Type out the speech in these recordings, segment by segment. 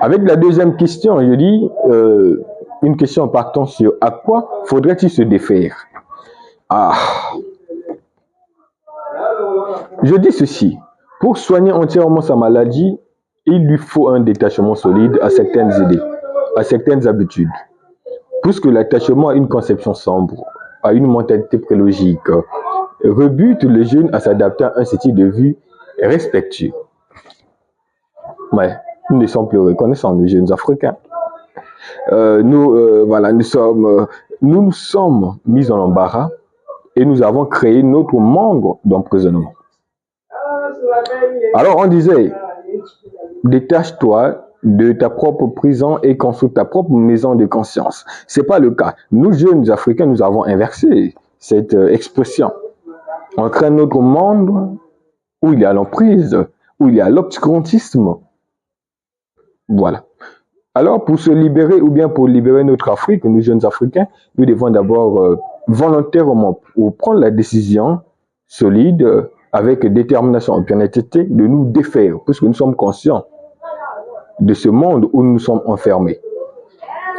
Avec la deuxième question, je dis, une question partant sur à quoi faudrait-il se défaire? Ah, je dis ceci, pour soigner entièrement sa maladie, il lui faut un détachement solide à certaines idées, à certaines habitudes. Puisque l'attachement à une conception sombre, à une mentalité prélogique, rebute les jeunes à s'adapter à un style de vie respectueux. Mais nous ne sommes plus reconnaissants, les jeunes Africains. Voilà, nous nous sommes mis en embarras et nous avons créé notre monde d'emprisonnement. Alors on disait, détache-toi de ta propre prison et construis ta propre maison de conscience. Ce n'est pas le cas. Nous, jeunes Africains, nous avons inversé cette expression. On crée notre monde où il y a l'emprise, où il y a l'obscurantisme. Voilà. Alors, pour se libérer ou bien pour libérer notre Afrique, nous jeunes Africains, nous devons d'abord volontairement prendre la décision solide, avec détermination et bien honnêteté, de nous défaire, puisque nous sommes conscients de ce monde où nous sommes enfermés.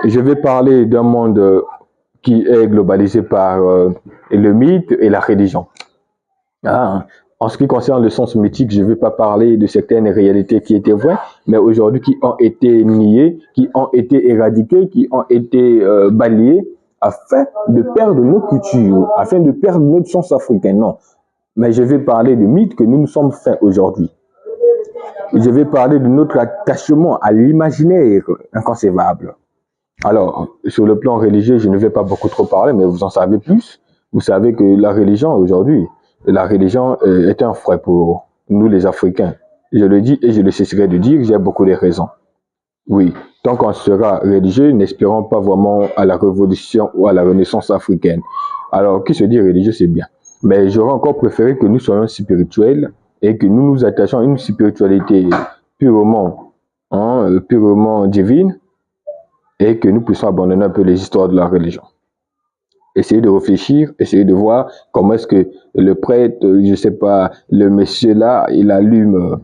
Je vais parler d'un monde qui est globalisé par le mythe et la religion. En ce qui concerne le sens mythique, je ne vais pas parler de certaines réalités qui étaient vraies, mais aujourd'hui qui ont été niées, qui ont été éradiquées, qui ont été balayées, afin de perdre nos cultures, afin de perdre notre sens africain. Non, mais je vais parler de mythes que nous nous sommes faits aujourd'hui. Je vais parler de notre attachement à l'imaginaire inconcevable. Alors, sur le plan religieux, je ne vais pas beaucoup trop parler, mais vous en savez plus. Vous savez que la religion aujourd'hui, la religion est un frais pour nous les Africains. Je le dis et je ne cesserai de dire, j'ai beaucoup de raisons. Oui, tant qu'on sera religieux, n'espérons pas vraiment à la révolution ou à la renaissance africaine. Alors, qui se dit religieux, c'est bien. Mais j'aurais encore préféré que nous soyons spirituels et que nous nous attachions à une spiritualité purement divine et que nous puissions abandonner un peu les histoires de la religion. Essayer de réfléchir, essayer de voir comment est-ce que le prêtre, je ne sais pas, le monsieur là, il allume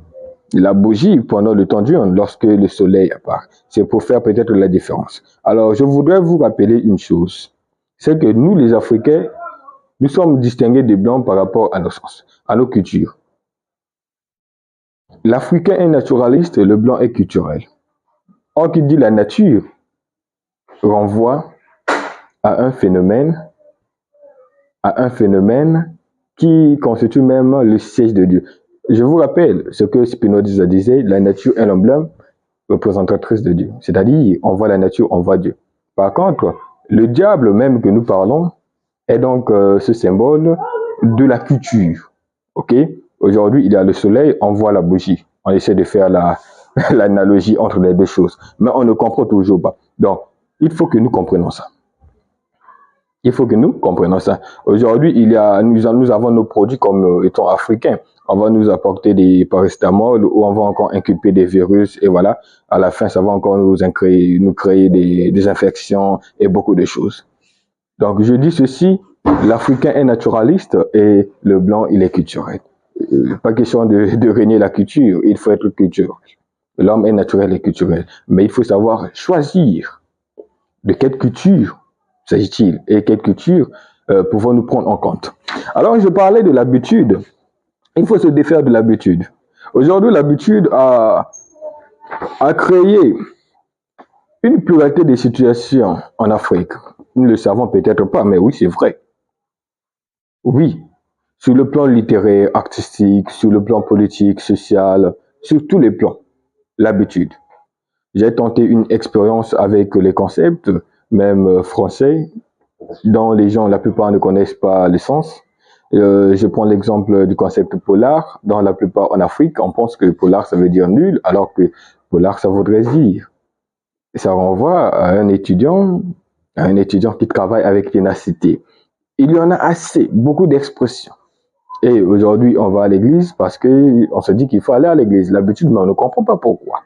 la bougie pendant le temps diurne lorsque le soleil apparaît. C'est pour faire peut-être la différence. Alors, je voudrais vous rappeler une chose. C'est que nous, les Africains, nous sommes distingués des Blancs par rapport à nos sens, à nos cultures. L'Africain est naturaliste, le Blanc est culturel. Or, qui dit la nature renvoie à un phénomène qui constitue même le siège de Dieu. Je vous rappelle ce que Spinoza disait, la nature est l'emblème représentatrice de Dieu. C'est-à-dire, on voit la nature, on voit Dieu. Par contre, le diable même que nous parlons est donc ce symbole de la culture. Ok? Aujourd'hui, il y a le soleil, on voit la bougie. On essaie de faire l'analogie entre les deux choses. Mais on ne comprend toujours pas. Donc, il faut que nous comprenions ça. Il faut que nous comprenions ça. Aujourd'hui, nous avons nos produits comme étant africains. On va nous apporter des paracétamol ou on va encore inculper des virus et voilà. À la fin, ça va encore nous créer des infections et beaucoup de choses. Donc, je dis ceci, l'Africain est naturaliste et le Blanc, il est culturel. Pas question de régner la culture, il faut être culturel. L'homme est naturel et culturel. Mais il faut savoir choisir de quelle culture s'agit-il et quelle culture pouvons-nous prendre en compte. Alors, je parlais de l'habitude. Il faut se défaire de l'habitude. Aujourd'hui, l'habitude a créé une pluralité de situations en Afrique. Nous ne le savons peut-être pas, mais oui, c'est vrai. Oui, sur le plan littéraire, artistique, sur le plan politique, social, sur tous les plans, l'habitude. J'ai tenté une expérience avec les concepts, même français, dont les gens, la plupart ne connaissent pas le sens. Je prends l'exemple du concept polar. Dans la plupart en Afrique, on pense que polar, ça veut dire nul, alors que polar, ça voudrait dire. Ça renvoie à un étudiant qui travaille avec ténacité. Il y en a assez, beaucoup d'expressions. Et aujourd'hui, on va à l'église parce qu'on se dit qu'il faut aller à l'église. L'habitude, mais on ne comprend pas pourquoi.